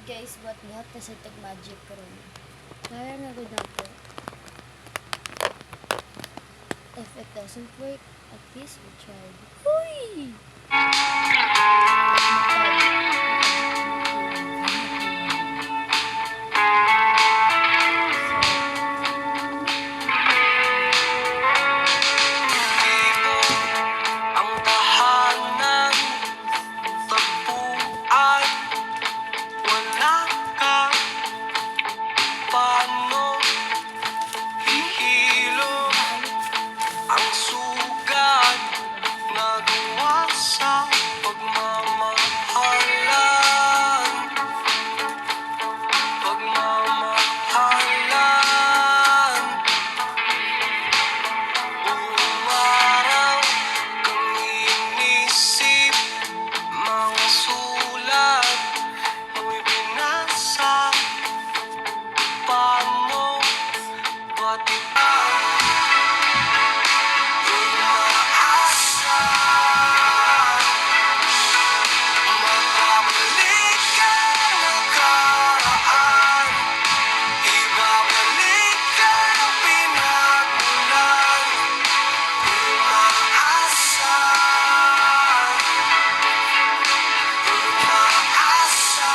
guys, but not kasi tag magic karon. Kaya na gud nato. If it doesn't work, at least we tried. Uy! Ang tahanan, tagpuan, wala ka. Paano hihilom ang sugat nagawa sa pagmamahalan? Pagmamahalan. Buong araw kang inisip, mga sulat mo'y binasa. Paano ba't iba umaasa? Magbabalik ang nakaraan, ibabalik ang pinagmulan. Umaasa, umaasa.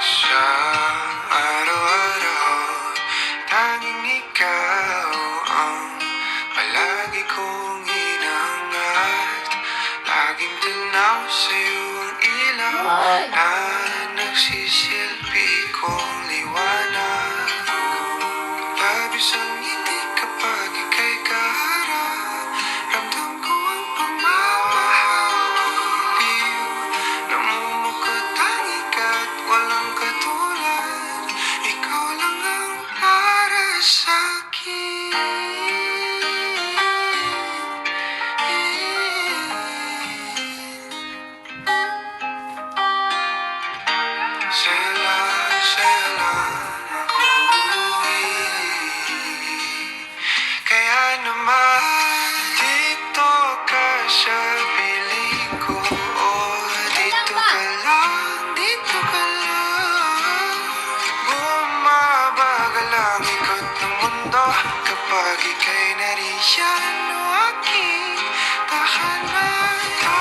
Sa araw-araw, tanging ikaw ang palagi kong inangat. Laging tanaw sa'yo ang ilaw na nagsisilbi kong liwanag. Labis ang ngiti kapag ika'y kaharap. Ramdam ko ang pagmamahal, giliw. Namumukot tanging ka't walang katulad. Ikaw lang ang para sa'kin. Sa'yo lang ako'y kaya naman dito ka sa piling ko. Dito ka lang, dito ka lang. Bumabagal ang ikot ng mundo kapag ika'y nariyan o aking tahanan. Da,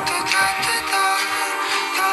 da, da, da, da, da.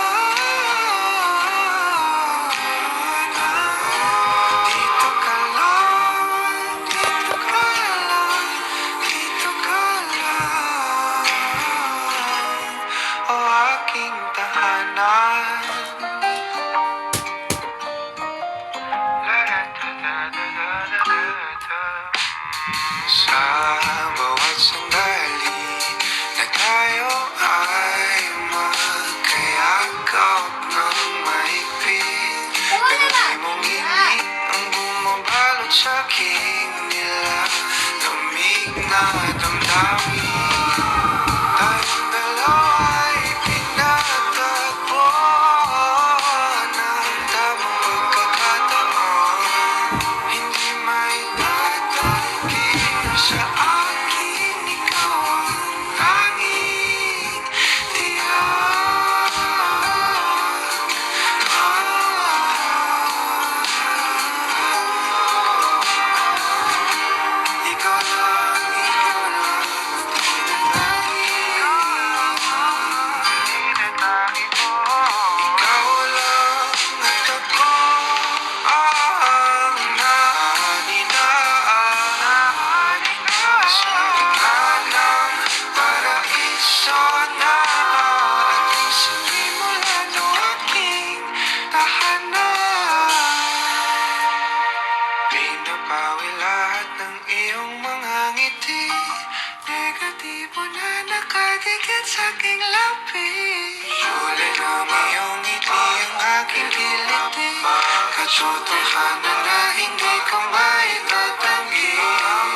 Radyo tunghanan na hindi ka maitatanggi.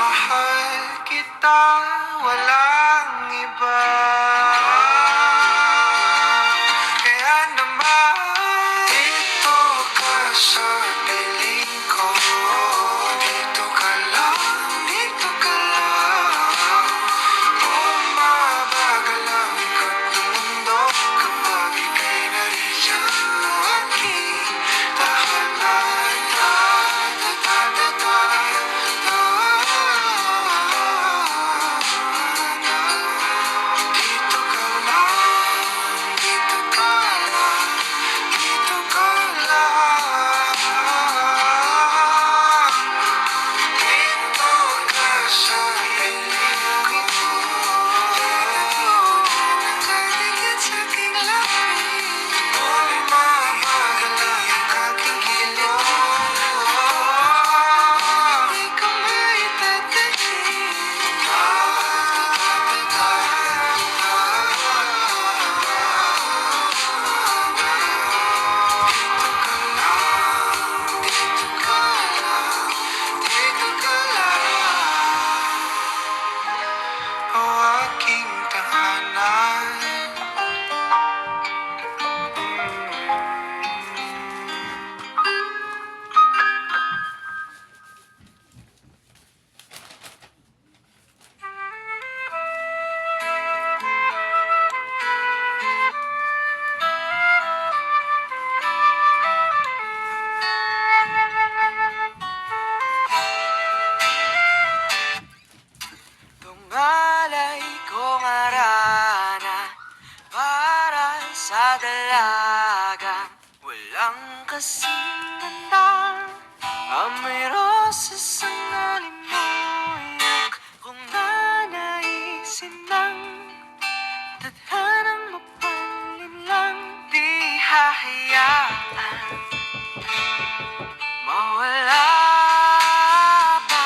Mahal kita, walang iba. Kaya naman dito ka sa piling ko. Dito ka lang, dito ka lang. Bumabagal ang ikot ng mundo kapag ika'y nariyan na aking tahanan. Dito ka lang, dito ka lang, dito ka lang. Dito ka sa piling ko. Nakadikit sa aking labi. Bumabagal ang aking kilos. Hindi ka maitatanggi. Dito ka lang, dito ka lang. O aking tahanan. Tungalay kong arana para sa dalagang walang kasing ganda. Amoy rosas ang nalimuyak kung nanaisin ng tadhanang mapalin lang. Di hahayaan mawala pa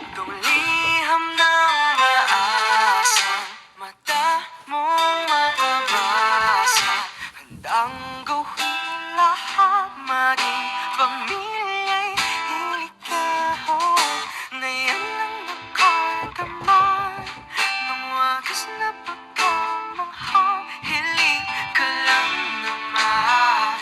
itong liham ng maasang mata mong makabasa. Handang gawin lahat, maging pamilya'y iligahon. Ngayon lang nakadama ng wagas na pagkamangha. Hiling ka lang naman.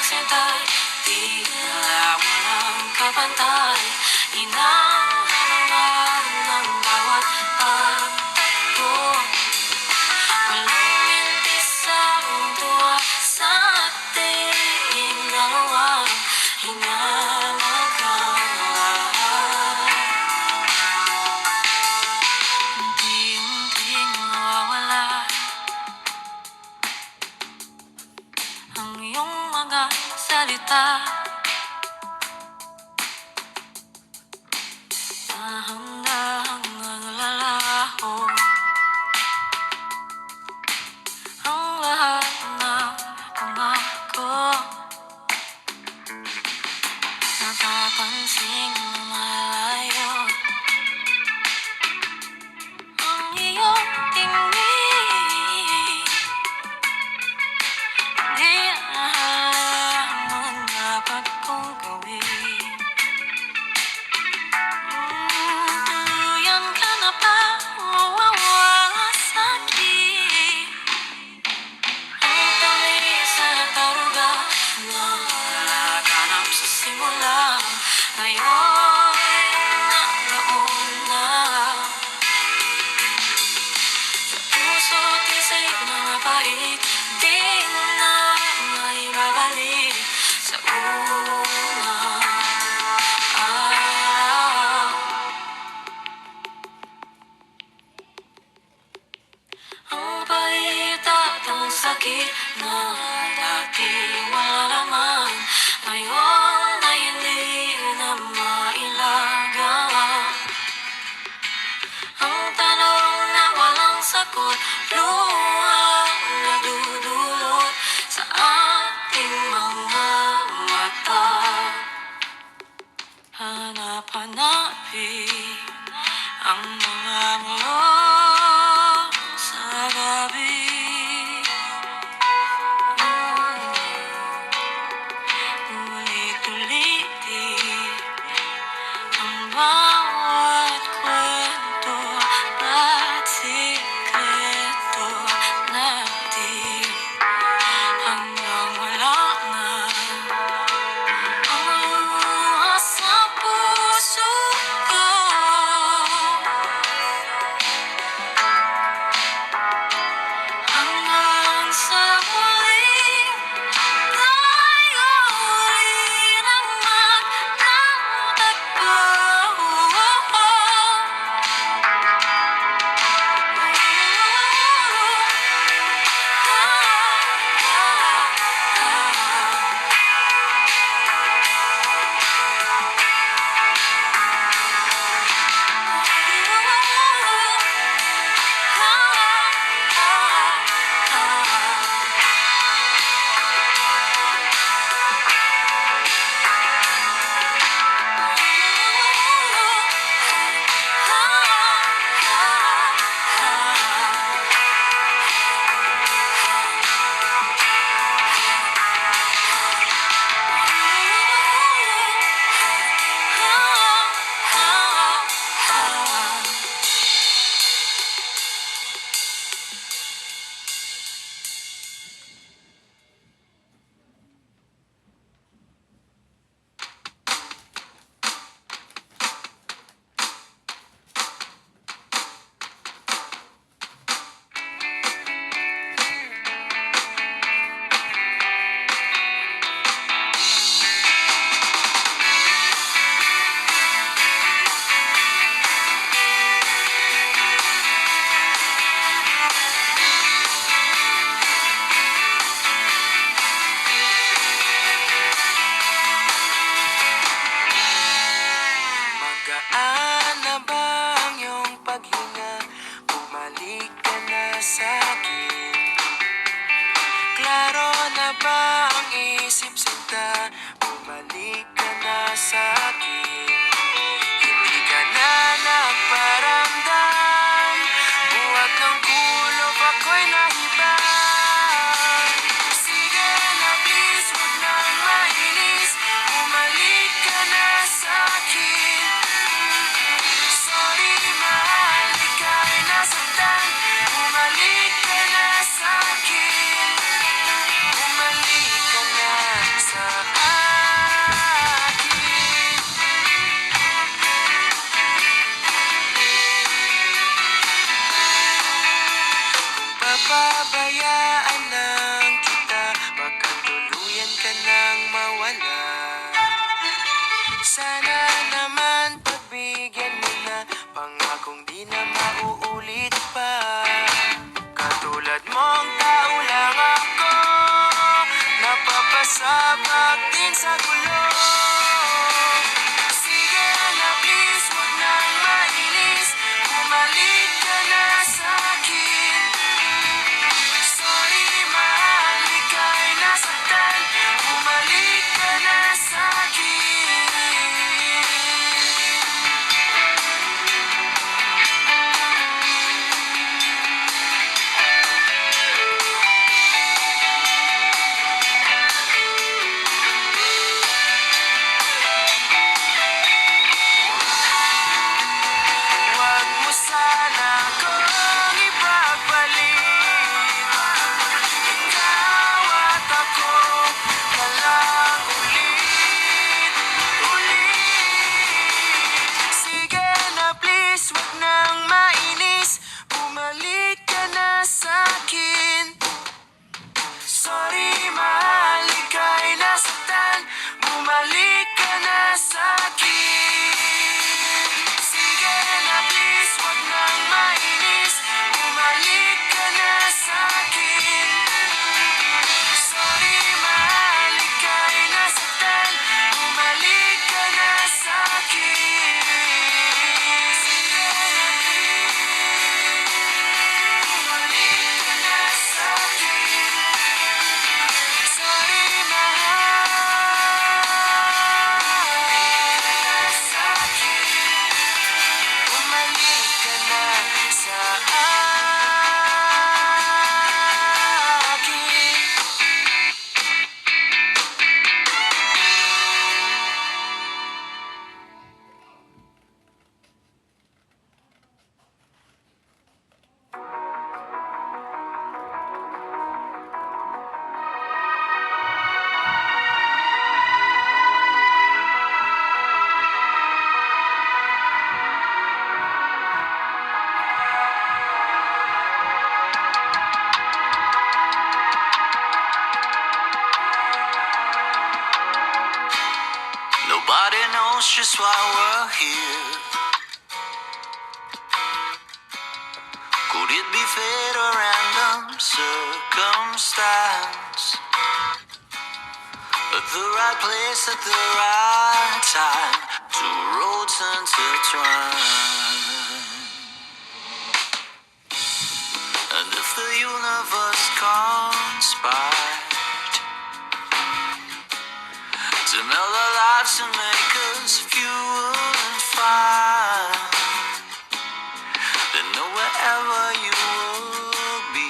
sinta, tila walang kapantay. Hinahangaan ng bawat pagtakbo. Walang mintis ang tuwa sa ating dalawa. Hinahanap ang lahat. Unti-unting nawawala ang iyong mga salita. Dahan-dahang naglalaho ang lahat na pangako. Napapansin malayo ang iyong tingin. Di alam ang dapat kong gawin. Tuluyan ka na ba mawawala sa'kin? Ang tamis at aruga na laganap sa simula. Ngayon nagbaon na sa puso't isip na mapait. Di na maibabalik sa unang araw. Ang bait at ang sakit na dati wala naman, ngayon ay hindi na mailagang. Ang tanong na walang sagot, luhang nadudulot sa ating mga mata. Hanap-hanapin ang mga mulong sa gabi. Ulit-ulitin ang bawat kwento at sikreto natin hanggang wala na ang luha sa puso ko. Hanggang sa muling tayo rin ang magtatagpo. Magaan na ba ang iyong paghinga? Bumalik ka na sa'kin. Klaro na ba ang isip sinta? Bumalik ka na sa'kin. Hindi ka na nagparamdam. Buhat ng kulob ako'y nahibang. Sige na please, huwag nang mainis. Bumalik ka na sa'kin. Sorry mahal, ika'y nasaktan. Bumalik ka na sa'kin. Bumalik ka na sa'kin. sabak din sa gulo. Sige na please, wag nang mainis, bumalik ka na sa'kin. Sorry mahal, ika'y nasaktan, bumalik ka na sa'kin. Wag mo sana akong ipagbalik. Ikaw at ako na lang ulit, ulit. Sige na please, wag nang mainis, bumalik ka na sa'kin. Sorry mahal, ika'y nasaktan, bumalik ka na sa'kin. Sige na please, wag nang mainis, bumalik ka na sa'kin. Sorry mahal, ika'y nasaktan, bumalik ka na sa'kin. Sige na please, bumalik ka na sa'kin. Sorry mahal, sa'kin. Bumalik ka na sa akin. Nobody knows just why we're here. Could it be fate or random circumstance? At the right place at the right time, two roads intertwine. And if the universe conspired to meld our lives and make us fuel and fire, then know wherever you will be,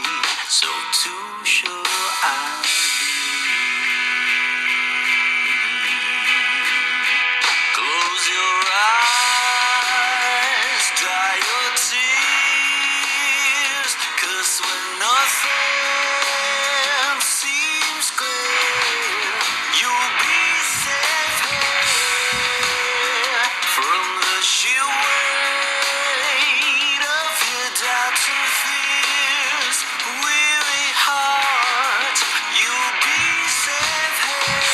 so too shall I be. Close your eyes, dry your tears, 'cause when nothing seems clear, you'll be safe here from the sheer weight of your doubts and fears. Weary heart, you'll be safe here.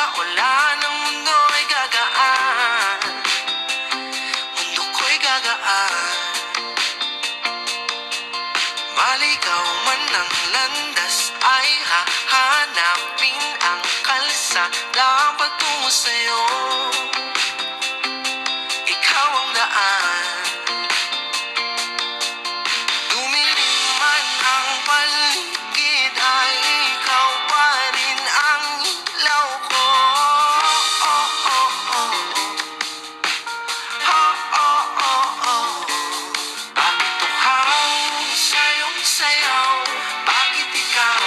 sa ulan ng mundo ay gagaan. Mundo ko'y gagaan. Maligaw man ang landas ay hahanapin ang kalsada patungo sa'yo. Ikaw ang daan. Dumilim man ang paligid ay ikaw pa rin ang ilaw ko. Oh, oh, oh. Oh, oh, oh, oh. Bakit tuhaw sa'yong sayaw? Bakit ikaw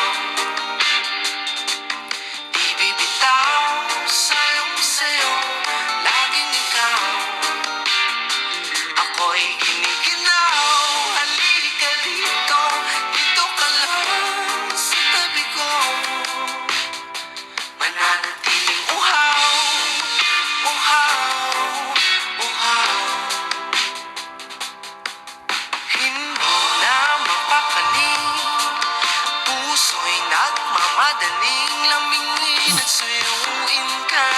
di bibitaw sa'yong sayo? Laging ikaw. Ako'y giniginaw. Halika dito, dito ka lang sa tabi ko. Mananatiling uhaw, uhaw, uhaw. Hindi na mapakaling, puso'y nagmamadaling lamingin at suyuin ka.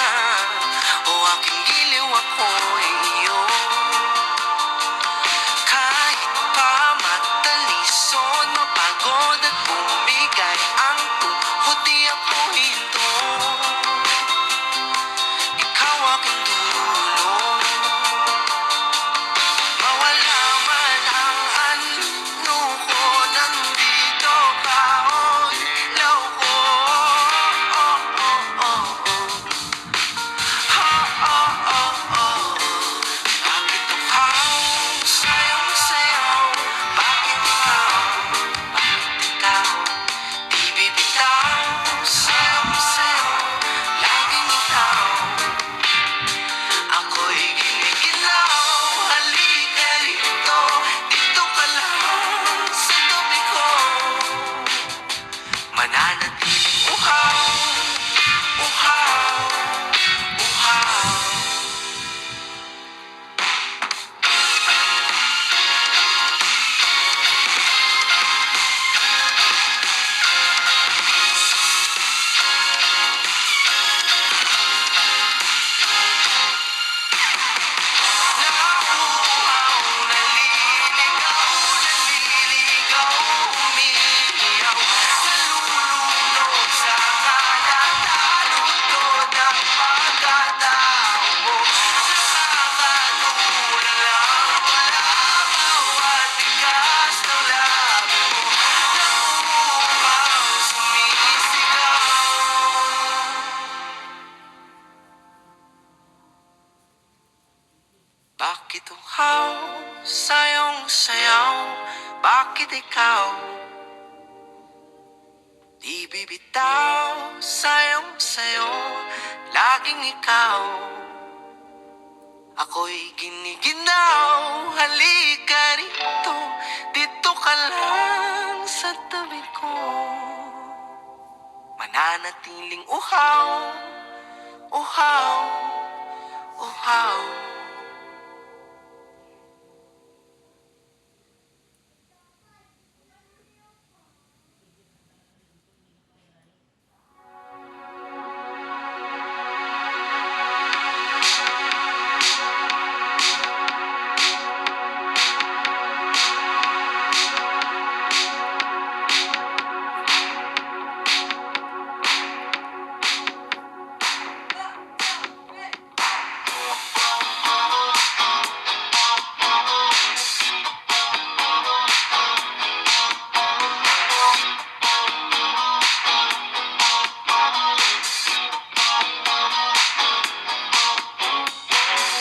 O aking giliw, ako'y iyo. Kahit pa matalisod, mapagod at bumigay ang tuhod, di ako hinto. Ikaw aking tulong. Mawala man ang ano ko, nandito ka, oh, ilaw ko. Oh, oh, oh, oh. Oh, oh, oh, oh. Bakit tuhaw sa'yong sayaw? Bakit ikaw? Bakit ikaw? Di bibitaw sa'yong sayo. Laging ikaw. Ako'y giniginaw. Halika rito, dito ka lang sa tabi ko. Mananatiling uhaw, uhaw, uhaw. Nauuhaw, naliligaw, naliligaw, umiiyaw. Nalulunod sa kadatalutod ng pagkatao mo. Nakakatulala mula bawat bigas ng labi mo. Nauuhaw, sumisigaw. Bakit uhaw sa'yong sayaw? Bakit ikaw di bibitaw sa'yong sayo? Laging ikaw. Ako'y giniginaw. Halika rito, dito ka lang sa tabi ko. Mananatiling uhaw, uhaw, uhaw.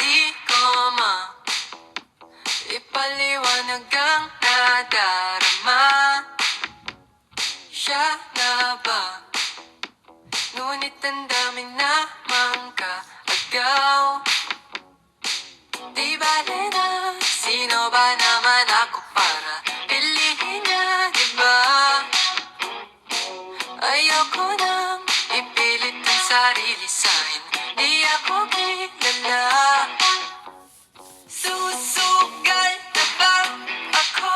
Di ko ipaliwanag ang nadarama. Siya na ba? Ngunit ang dami namang kaagaw. Di bale na, sino ba naman ako para pilihin niya, di ba? Ayoko nang ipilit ang sarili sa'kin. Di ako kilala. Susugal na ba ako?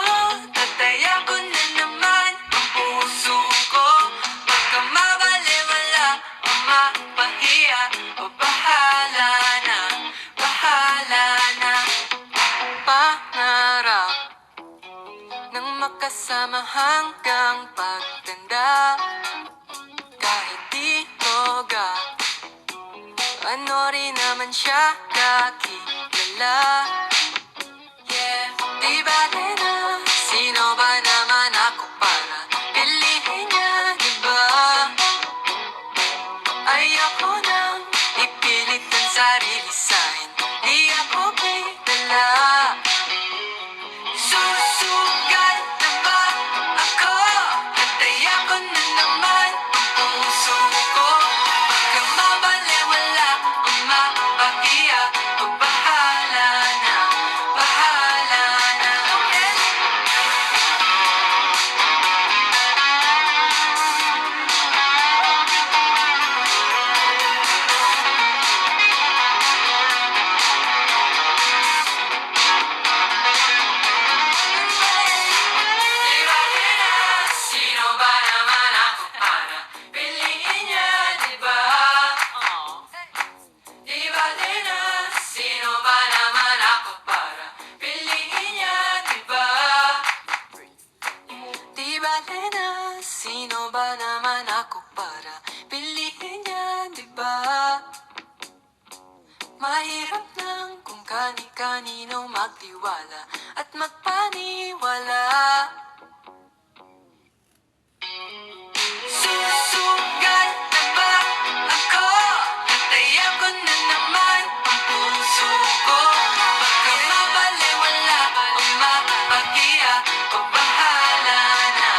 Tataya ko na naman ang puso ko. Baka mabaliwala o mapahiya. sama hanggang pagtanda. Kahit di mo ano rin naman siya kakilala. Yeah, di bale na sino ba naman ako para piliin niya, di ba? Ayoko nang ipilit ang sarili sa'kin, di ako kilala. Susugal na ba ako? Nataya ko na naman ang puso ko. Baka mabaliwala o mapahiya o bahala na, bahala na. Di bale na sino ba naman ako para piliin niya, di ba? Di bale na sino ba naman ako para piliin niya, di ba? Di bale na sino ba naman ako para piliin niya, di ba? Mahirap lang kung kani-kanino magtiwala at magpaniwala. Susugal na ba ako? Nataya ko na naman ang puso ko. Baka mabaliwala o mapahiya o bahala na,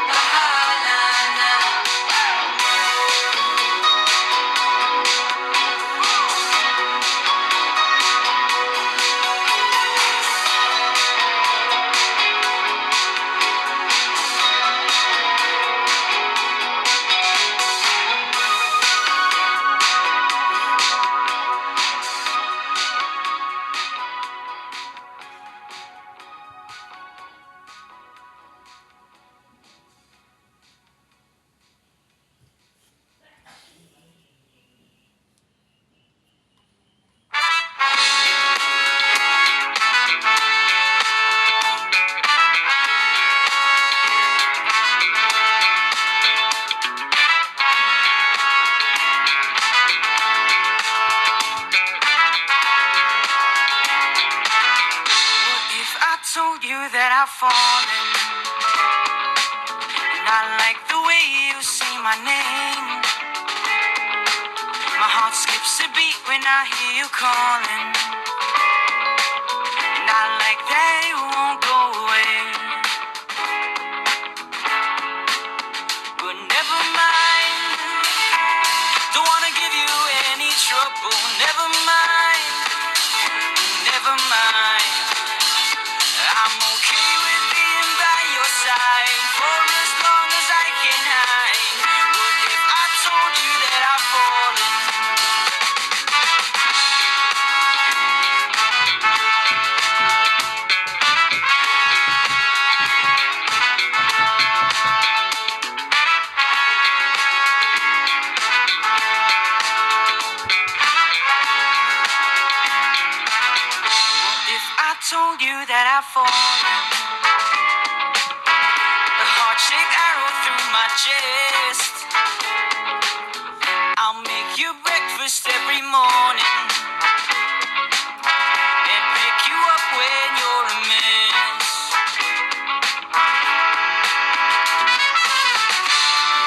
bahala na. What if I told you that I've fallen? And I like the way you say my name. My heart skips a beat when I hear you calling. And I like that you won't go away. But never mind, don't wanna give you any trouble. Never mind, never mind. I'm okay with being by your side for as long as I can hide. What if I told you that I've fallen? What if I told you that I've fallen? A heart-shaped arrow through my chest. I'll make you breakfast every morning and pick you up when you're a mess.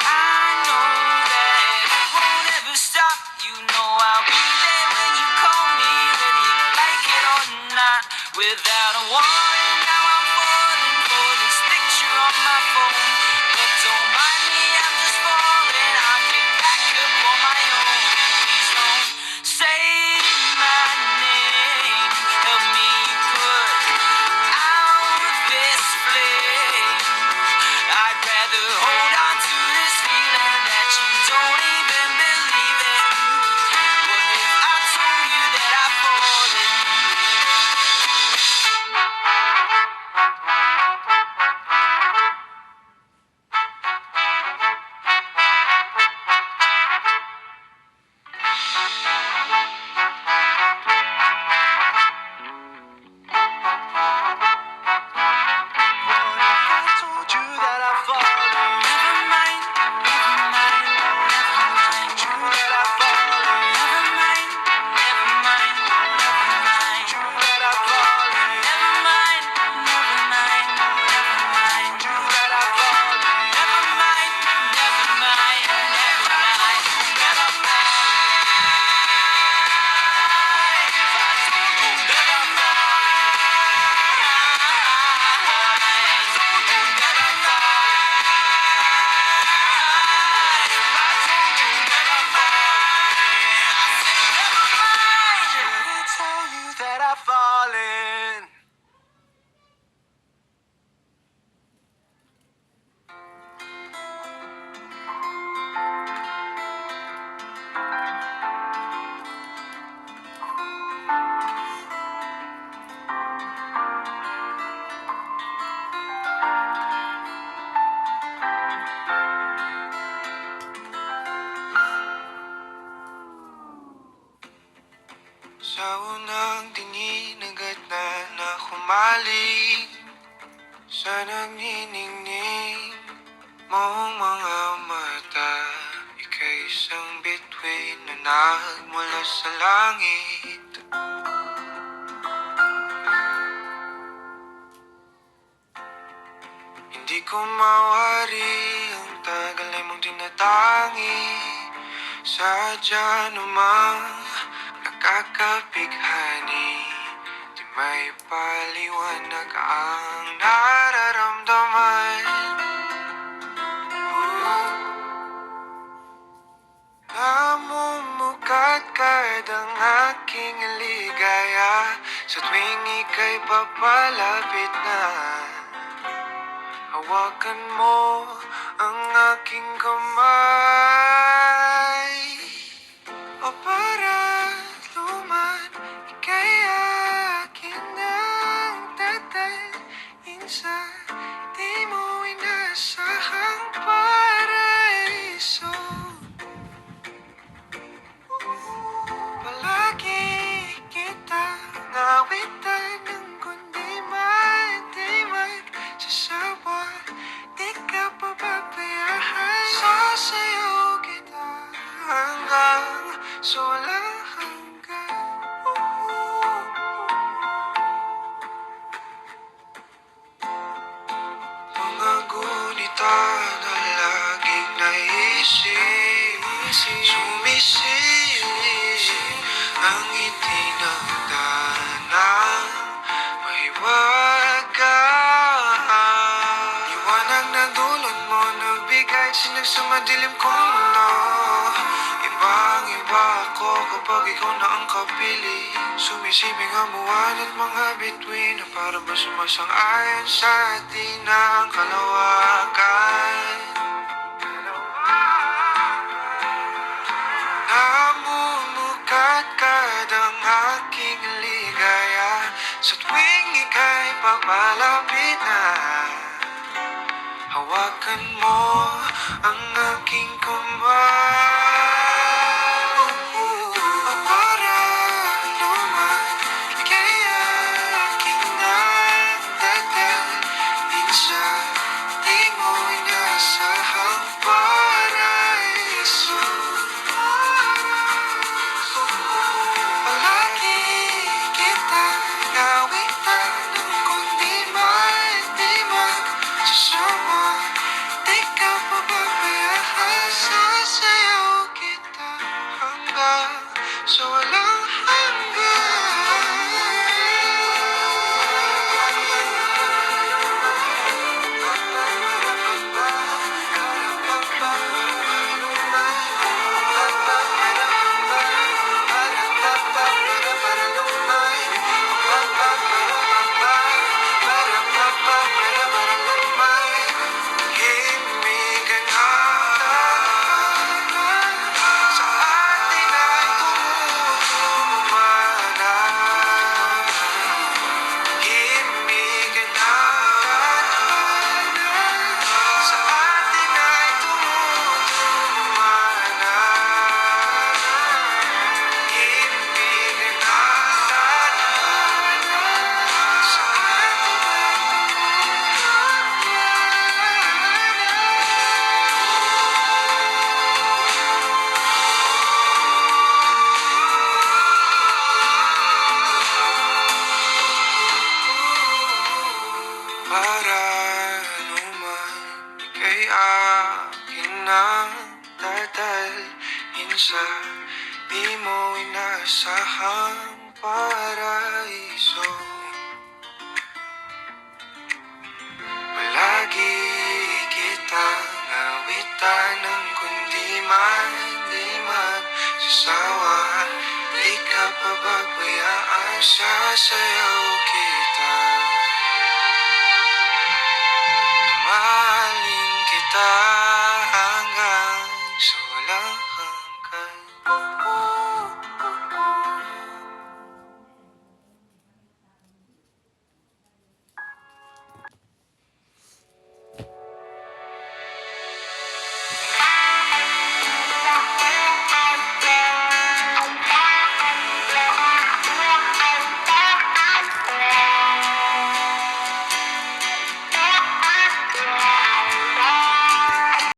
I know that it won't ever stop. You know I'll be there when you call me, whether you like it or not. Without a warning, now I'm falling for this picture on my phone. But don't mind me, I'm just falling. I'll get back up on my own. Please don't say my name. Help me put out this flame. I'd rather hold on to this feeling that you don't even believe in. What if I told you that I've fallen? Sa unang tingin agad na humaling sa nagniningning mong mga mata. Ika'y isang bituin na nagmula sa langit. Hindi ko mawari ang tagal ay mong tinatangi. Sadya namang nakakapighani. Di may paliwanag ang nararamdaman. Namumukadkad ang aking ligaya sa tuwing ika'y papalapit na. Hawakan mo ang aking kamay. O para luman, ika'y akin ng tatalin sa di mo inasahang paraiso. Palagi kitang awitan ng kundi di magsasawa. Di ka pababayaan. Sasayaw kita hanggang sa walang hanggan. Mga gunita na laging naisip, sumisilip ang ngiti ng tanang mahiwagang liwanag na dulot mo, nabigay sinag sa madilim kong mundo. Ibang-iba ako kapag ikaw na ang kapiling. Sumisibing ang buwan at mga bituin na para ba sumasang-ayon sa atin ang kalawakan. Namumukadkad ang aking ligaya sa tuwing ika'y papalapit na. Hawakan mo ang aking kamay. O para luman, ika'y aking nagdadalhin sa di mo inasahang paraiso. Palagi kitang awitan ng kundi di magsasawa. Di ka pababayaan. Sasayaw kita hanggang sa walang himigan sa atin ay tumumana. Himigan sa atin ay tumumana. Himigan sa para luman, ika'y akin ng dadalhin sa di mo inasahang paraiso. Palagi kitang awitan ng kundi di magsasawa. Di ka pababayaan. Sasayaw kita, mahalin kita hanggang sa walang